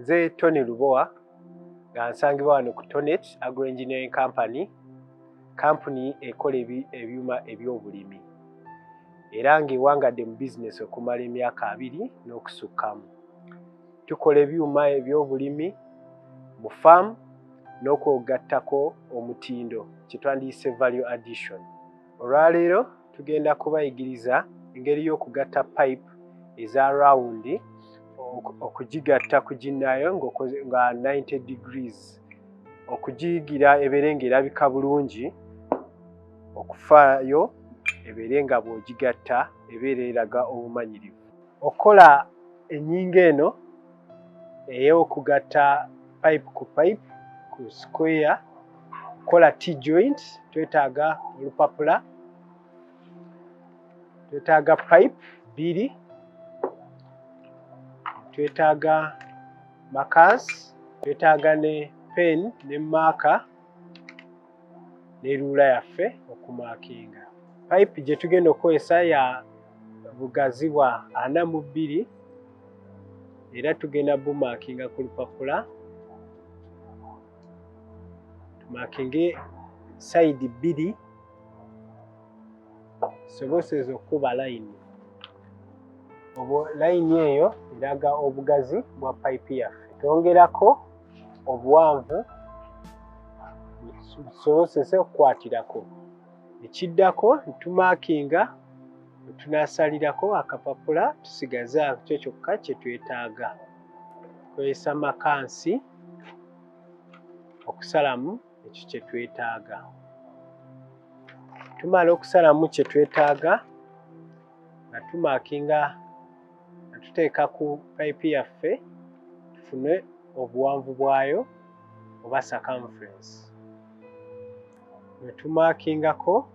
Nze Tony Lubowa nga nsangibwa wano ku Tonet Agro Engineering Company, kampuni ekola ebyuma eby'obulimi era ng'ewangadde mu bizinesi okumala emyaka 2 n'okusukkamu. Tukola ebyuma eby'obulimi mu farm n'okwogattako omutindo kye twandiyise value addition. Olwaleero tugenda kubayigiriza engeri y'okugatta pipe eza rawundi okugigatta ku ginnayo nga 90 degrees, okugiyigira ebeere ng'erabika bulungi, okufaayo ebeere nga bw'ogigatta ebeera eraga obumanyirivu. Okola ennyingo eno ey'okugatta pipe ku pipe ku square, okola T-joint, twetaaga olupapula, twetaaga pipe 2, twetaaga makasi, twetaaga ne pen ne maaka ne ruula yaffe okumakinga. Pipe gye tugenda okukozesa ya bugazi bwa 42 era tugenda bumakinga ku lupapula. Tumakinge side 2 soboseza okuba line. Line eyo eraga obugazi bwa pipe yaffe. Twongerako obuwanvu tusobozese okukwatirako. Ekiddako tumakinga, tunasalirako akapapula tusigaza kyo kyokka kye twetaaga. Tukozesa makansi okusalamu ekyo kye twetaaga. Tumala okusalamu kye twetaaga nga tumakinga, nga tuteeka ku pipe yaffe tufune obuwanvu bwayo oba circumference. Ne tumakingako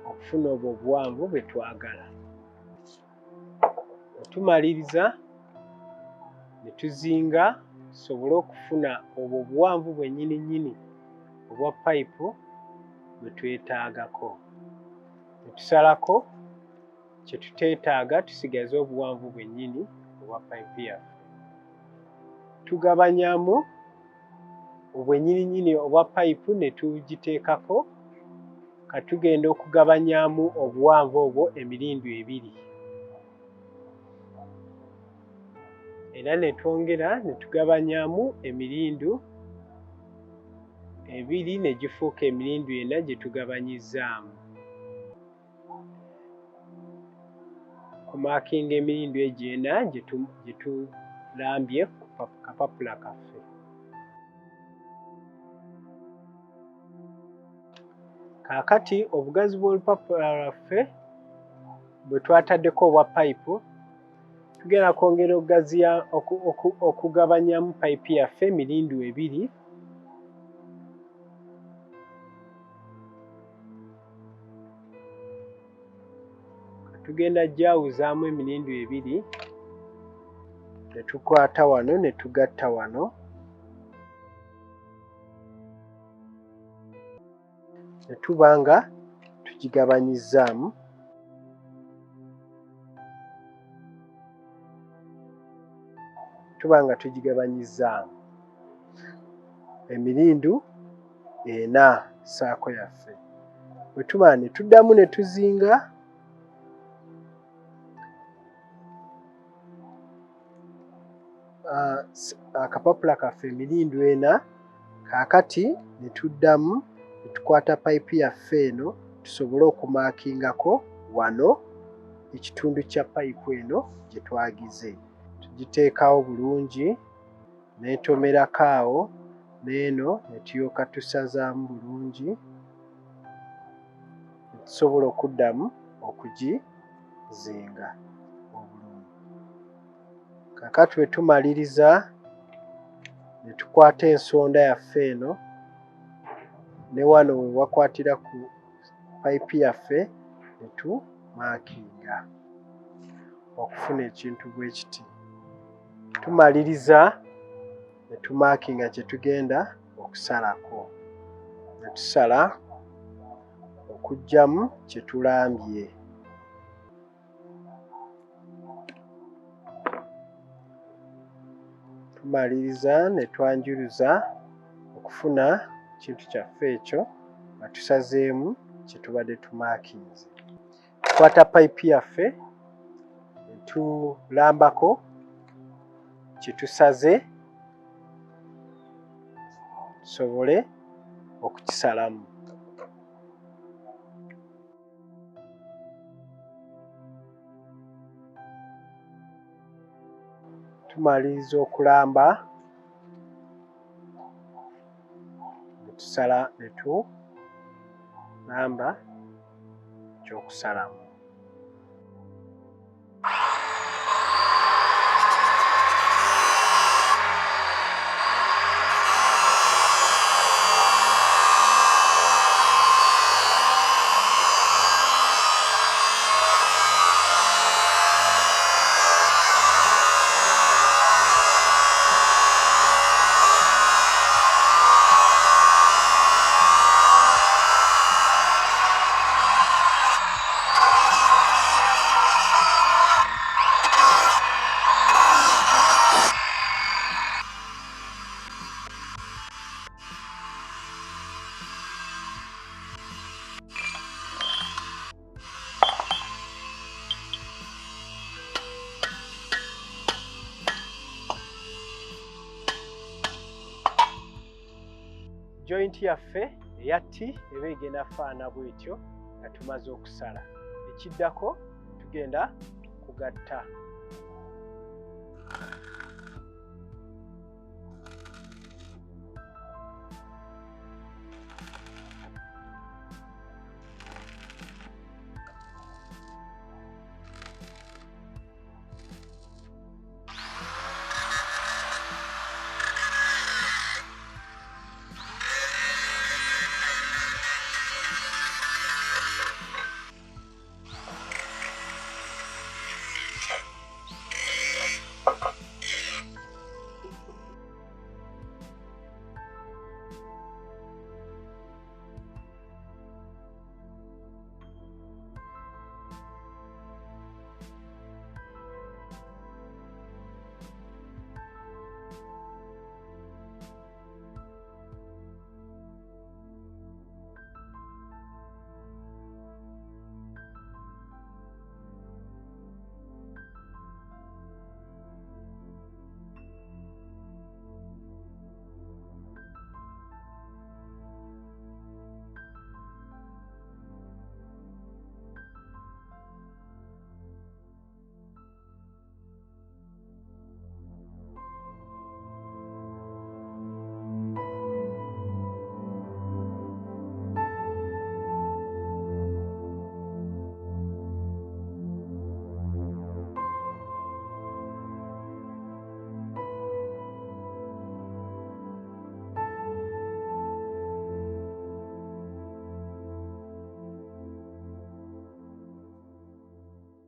okufuna obwo obuwanvu bwe twagala. Tumaliriza ne tuzinga tusobole okufuna obwo obuwanvu bwennyini obwa pipe bwe twetaagako. Ne tusalako kye tuteetaaga tusigaze obuwanvu bwennyini obwa pipe yaffe. Tugabanyamu obwennyini obwa pipe ne tugiteekako, ka tugenda okugabanyamu obuwanvu obwo emirindu 2. Era ne twongera ne tugabanyamu emirindu 2 ne gifuuka emirindu 4 gye tugabanyizzaamu. Kumakinga emirindu egyo 4 gye tulambye ku kapapula kaffe. Kaakati obugazi bw'olupapula lwaffe bwe twataddeko obwa pipe, tugenda kwongera okugaziya okugabanyamu pipe yaffe emirindu 2. Tugenda gyawuzaamu emirindu 2 ne tukwata wano ne tugatta wano. Ne tuba nga tugigabanyizzaamu. Emirindu 4 saako yaffe. Bwe tumala ne tuddamu ne tuzinga akapapula kaffe emirindu 4. Kaakati ne tuddamu ne tukwata pipe yaffe eno tusobole okumakingako wano ekitundu kya pipe eno gye twagize. Tugiteekawo bulungi, n'etomerako awo, n'eno ne tulyoka tusazaamu bulungi ne tusobola okuddamu okugizinga obulungi. Kaakati bwe tumaliriza ne tukwata ensonda yaffe eno ne wano we wakwatira ku pipe yaffe ne tumakinga okufuna ekintu bwe kiti. Tumaliriza ne tumakinga kye tugenda okusalako. Ne tusala okuggyamu kye tulambye. tumaliriza ne twanjuluza okufuna ekintu kyaffe ekyo nga tusazeemu kye tubadde tumaakinze. Tukwata payipu yaffe ne tulambako kye tusaze tusobole okukisalamu. Tumaliriza okulamba ne tusala ne tulamba ekyokusalamu. Joint yaffe eya T eba egenda faana bwetyo nga tumaze okusala. Ekiddako tugenda kugatta.